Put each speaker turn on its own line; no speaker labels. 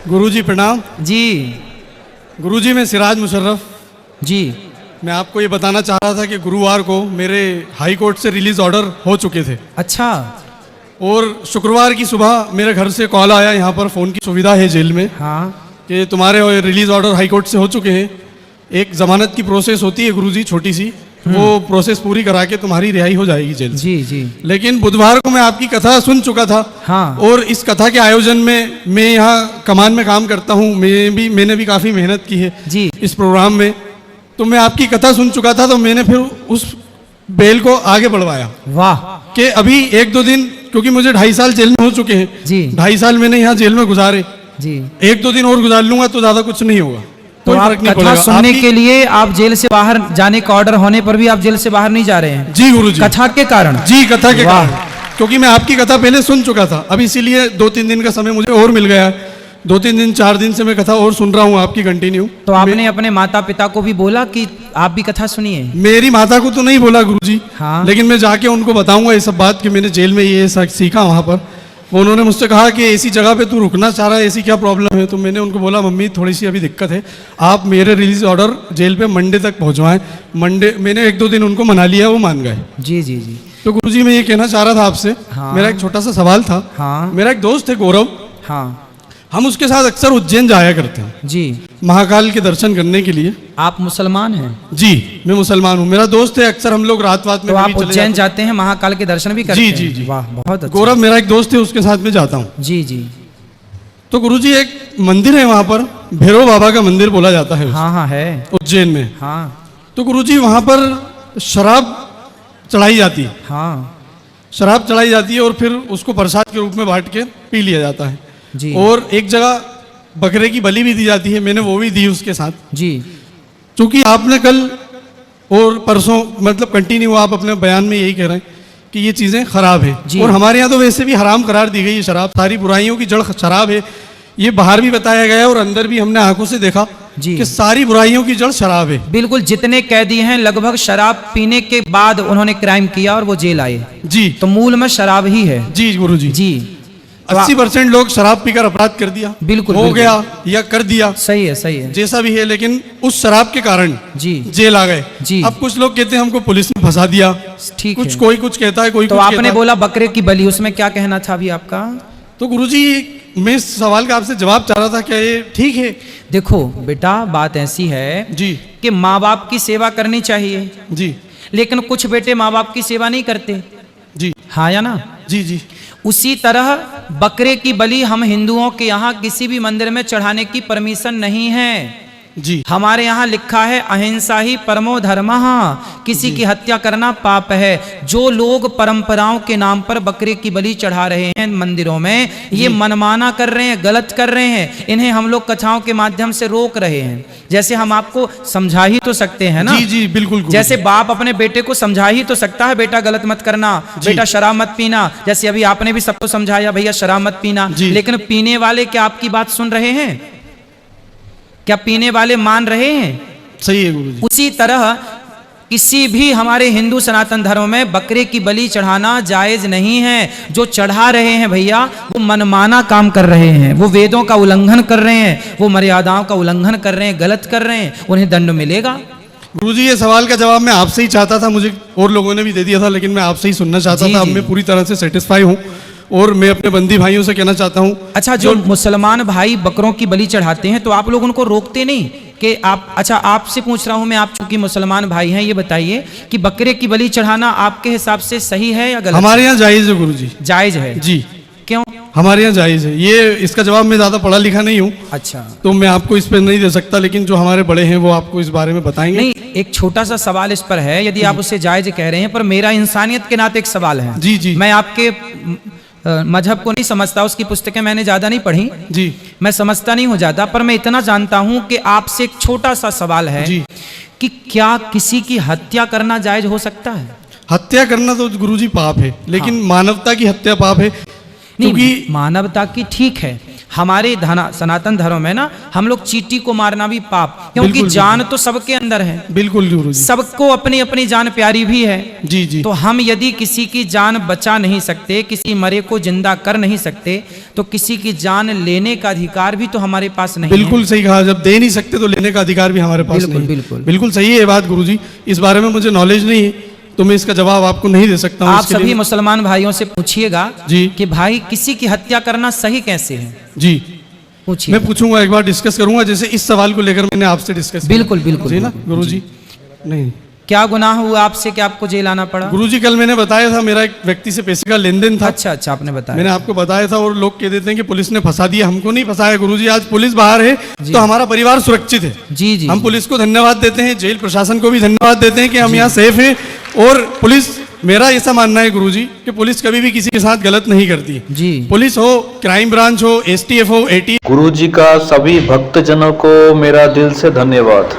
गुरुजी प्रणाम
जी।
गुरुजी, मैं सिराज मुशर्रफ
जी।
मैं आपको ये बताना चाह रहा था कि गुरुवार को मेरे हाई कोर्ट से रिलीज ऑर्डर हो चुके थे।
अच्छा।
और शुक्रवार की सुबह मेरे घर से कॉल आया, यहाँ पर फ़ोन की सुविधा है जेल में,
हाँ।
कि तुम्हारे रिलीज ऑर्डर हाई कोर्ट से हो चुके हैं। एक ज़मानत की प्रोसेस होती है गुरुजी, छोटी सी, वो प्रोसेस पूरी करा के तुम्हारी रिहाई हो जाएगी जेल से।
जी जी।
लेकिन बुधवार को मैं आपकी कथा सुन चुका था।
हाँ।
और इस कथा के आयोजन में मैं यहाँ कमान में काम करता हूँ, मैंने भी काफ़ी मेहनत की है
जी।
इस प्रोग्राम में। तो मैं आपकी कथा सुन चुका था, तो मैंने फिर उस बेल को आगे बढ़वाया।
वाह।
कि अभी 1-2 दिन, क्योंकि मुझे 2.5 साल जेल में हो चुके हैं
जी।
2.5 साल मैंने यहाँ जेल में गुजारे।
जी।
1-2 दिन और गुजार लूंगा तो ज़्यादा कुछ नहीं होगा,
तो
कोई
आप
फर्क नहीं
कथा
पड़ेगा।
सुनने के लिए आप जेल से बाहर जाने का ऑर्डर होने पर भी आप जेल से बाहर नहीं जा रहे हैं?
जी गुरुजी,
कथा के कारण।
जी, कथा के
वाह।
कारण, क्योंकि मैं आपकी कथा पहले सुन चुका था। अब इसीलिए 2-3 दिन का समय मुझे और मिल गया है। 2-3 दिन 4 दिन से मैं कथा और सुन रहा हूँ आपकी कंटिन्यू।
तो आपने अपने माता पिता को भी बोला कि आप भी कथा सुनिए?
मेरी माता को तो नहीं बोला गुरुजी।
हाँ।
लेकिन मैं जाके उनको बताऊंगा ये सब बात कि मैंने जेल में ये सीखा वहाँ पर। उन्होंने मुझसे कहा कि ऐसी जगह पे तू रुकना चाह रहा है, ऐसी क्या प्रॉब्लम है? तो मैंने उनको बोला, मम्मी थोड़ी सी अभी दिक्कत है, आप मेरे रिलीज ऑर्डर जेल पे मंडे तक पहुँचवाएं। मंडे मैंने 1-2 दिन उनको मना लिया, वो मान गए।
जी जी जी।
तो गुरुजी, मैं ये कहना चाह रहा था आपसे।
हाँ।
मेरा एक छोटा सा सवाल था।
हाँ।
मेरा एक दोस्त है गौरव,
हाँ।
हम उसके साथ अक्सर उज्जैन जाया करते हैं
जी।
महाकाल के दर्शन करने के लिए।
आप मुसलमान हैं?
जी, मैं मुसलमान हूँ। मेरा दोस्त है, अक्सर हम लोग रात में
तो आप
कभी चले
उज्जैन
जाते
जाते हैं, महाकाल के दर्शन भी करते
जी,
हैं?
जी, जी।
वाह, बहुत अच्छा।
गौरव मेरा एक दोस्त है, उसके साथ में जाता हूँ।
जी जी।
तो गुरुजी, एक मंदिर है वहाँ पर, भैरव बाबा का मंदिर बोला जाता है
हाँ हाँ है।
उज्जैन में।
हाँ।
तो गुरुजी, वहाँ पर शराब चढ़ाई जाती है।
हाँ।
शराब चढ़ाई जाती है और फिर उसको प्रसाद के रूप में बांट के पी लिया जाता है।
जी।
और एक जगह बकरे की बलि भी दी जाती है, मैंने वो भी दी उसके साथ।
जी।
चूंकि आपने कल और परसों, मतलब कंटिन्यू आप अपने बयान में यही कह रहे हैं कि ये चीज़ें खराब है, और हमारे यहाँ तो वैसे भी हराम करार दी गई है शराब। सारी बुराइयों की जड़ शराब है, ये बाहर भी बताया गया है और अंदर भी हमने आंखों से देखा
जी
कि सारी बुराइयों की जड़ शराब है।
बिल्कुल, जितने कैदी हैं लगभग शराब पीने के बाद उन्होंने क्राइम किया और वो जेल आए।
जी,
तो मूल में शराब ही है।
जी गुरुजी।
जी।
80% लोग शराब पीकर अपराध कर दिया,
बिल्कुल
हो
बिल्कुल।
गया या कर दिया,
सही है, सही है।
जैसा भी है, लेकिन उस शराब के कारण
जी।
जेल आ गए।
जी।
अब कुछ लोग कहते हैं हमको पुलिस ने फंसा दिया,
ठीक
कुछ
है।
कोई कुछ कहता है, कोई
तो
कुछ
आपने
कहता है।
बोला बकरे की बलि, उसमें क्या कहना था अभी आपका?
तो गुरुजी, मैं इस सवाल का आपसे जवाब चाह रहा था, क्या ये ठीक है?
देखो बेटा, बात ऐसी है
जी
कि माँ बाप की सेवा करनी चाहिए,
जी
लेकिन कुछ बेटे माँ बाप की सेवा नहीं करते।
जी।
हाँ या ना?
जी जी।
उसी तरह बकरे की बलि हम हिंदुओं के यहाँ किसी भी मंदिर में चढ़ाने की परमिशन नहीं है।
जी।
हमारे यहाँ लिखा है अहिंसा ही परमो धर्मः, किसी की हत्या करना पाप है। जो लोग परंपराओं के नाम पर बकरे की बलि चढ़ा रहे हैं मंदिरों में, ये मनमाना कर रहे हैं, गलत कर रहे हैं। इन्हें हम लोग कथाओं के माध्यम से रोक रहे हैं। जैसे हम आपको समझा ही तो सकते हैं ना?
जी जी बिल्कुल।
जैसे बाप अपने बेटे को समझा ही तो सकता है, बेटा गलत मत करना, बेटा शराब मत पीना। जैसे अभी आपने भी सबको समझाया, भैया शराब मत पीना। लेकिन पीने वाले क्या आपकी बात सुन रहे हैं? क्या पीने वाले मान रहे हैं?
सही है गुरुजी।
उसी तरह किसी भी हमारे हिंदू सनातन धर्म में बकरे की बलि चढ़ाना जायज नहीं है। जो चढ़ा रहे हैं भैया, वो मनमाना काम कर रहे हैं, वो वेदों का उल्लंघन कर रहे हैं, वो मर्यादाओं का उल्लंघन कर रहे हैं, गलत कर रहे हैं, उन्हें दंड मिलेगा।
गुरुजी, ये सवाल का जवाब मैं आपसे ही चाहता था, मुझे और लोगों ने भी दे दिया था, लेकिन मैं आपसे ही सुनना चाहता था। अब मैं पूरी तरह से सेटिस्फाई हूँ और मैं अपने बंदी भाइयों से कहना चाहता हूँ।
अच्छा, जो मुसलमान भाई बकरों की बलि चढ़ाते हैं, तो आप लोग उनको रोकते नहीं कि आप? अच्छा, आपसे पूछ रहा हूं मैं, आप चूंकि मुसलमान भाई हैं, ये बताइए कि बकरे की बलि चढ़ाना आपके हिसाब से सही है या गलत?
हमारे यहाँ जायज है गुरुजी।
जायज है?
जी।
क्यों?
हमारे यहाँ जायज है। ये इसका जवाब मैं ज्यादा पढ़ा लिखा नहीं हूँ,
अच्छा,
तो मैं आपको इस पर नहीं दे सकता, लेकिन जो हमारे बड़े हैं वो आपको इस बारे में बताएंगे।
नहीं, एक छोटा सा सवाल इस पर है, यदि आप उसे जायज कह रहे हैं, पर मेरा इंसानियत के नाते एक सवाल है।
जी जी।
मैं आपके मजहब को नहीं समझता, उसकी पुस्तकें मैंने ज्यादा नहीं पढ़ी
जी।
मैं समझता नहीं हूँ ज्यादा, पर मैं इतना जानता हूँ कि आपसे एक छोटा सा सवाल है
जी।
कि क्या किसी की हत्या करना जायज हो सकता है?
हत्या करना तो गुरुजी पाप है, लेकिन मानवता की हत्या पाप है।
नहीं, मानवता की ठीक है, हमारे सनातन धर्म में ना हम लोग चींटी को मारना भी पाप, क्योंकि
बिल्कुल,
जान तो सबके अंदर है,
बिल्कुल गुरु जी।
सबको अपनी अपनी जान प्यारी भी है।
जी जी।
तो हम यदि किसी की जान बचा नहीं सकते, किसी मरे को जिंदा कर नहीं सकते, तो किसी की जान लेने का अधिकार भी तो हमारे पास नहीं
बिल्कुल सही कहा, जब दे नहीं सकते तो लेने का अधिकार भी हमारे पास
बिल्कुल,
नहीं है।
बिल्कुल।
बिल्कुल सही है ये बात गुरुजी, इस बारे में मुझे नॉलेज नहीं है तो मैं इसका जवाब आपको नहीं दे सकता हूँ।
आप
इसके
सभी
लिए
मुसलमान भाइयों से पूछिएगा
जी।
कि भाई किसी की हत्या करना सही कैसे है,
जी
पूछिए।
मैं पूछूंगा, एक बार डिस्कस करूंगा, जैसे इस सवाल को लेकर मैंने आपसे डिस्कस
बिल्कुल, बिल्कुल,
जी ना
बिल्कुल,
गुरुजी। नहीं
क्या गुनाह हुआ आपसे कि आपको जेल आना पड़ा?
गुरुजी कल मैंने बताया था मेरा एक व्यक्ति से पैसे का लेन देन था।
अच्छा अच्छा, आपने बताया।
मैंने आपको बताया था और लोग कह देते हैं कि पुलिस ने फंसा दिया, हमको नहीं फंसाया गुरुजी। आज पुलिस बाहर है तो हमारा परिवार सुरक्षित है।
जी जी,
हम पुलिस को धन्यवाद देते हैं, जेल प्रशासन को भी धन्यवाद देते हैं कि हम यहाँ सेफ हैं। और पुलिस, मेरा ऐसा मानना है गुरुजी कि पुलिस कभी भी किसी के साथ गलत नहीं करती है।
जी।
पुलिस हो, क्राइम ब्रांच हो, एसटीएफ हो, एटी
गुरुजी का सभी भक्तजनों को मेरा दिल से धन्यवाद।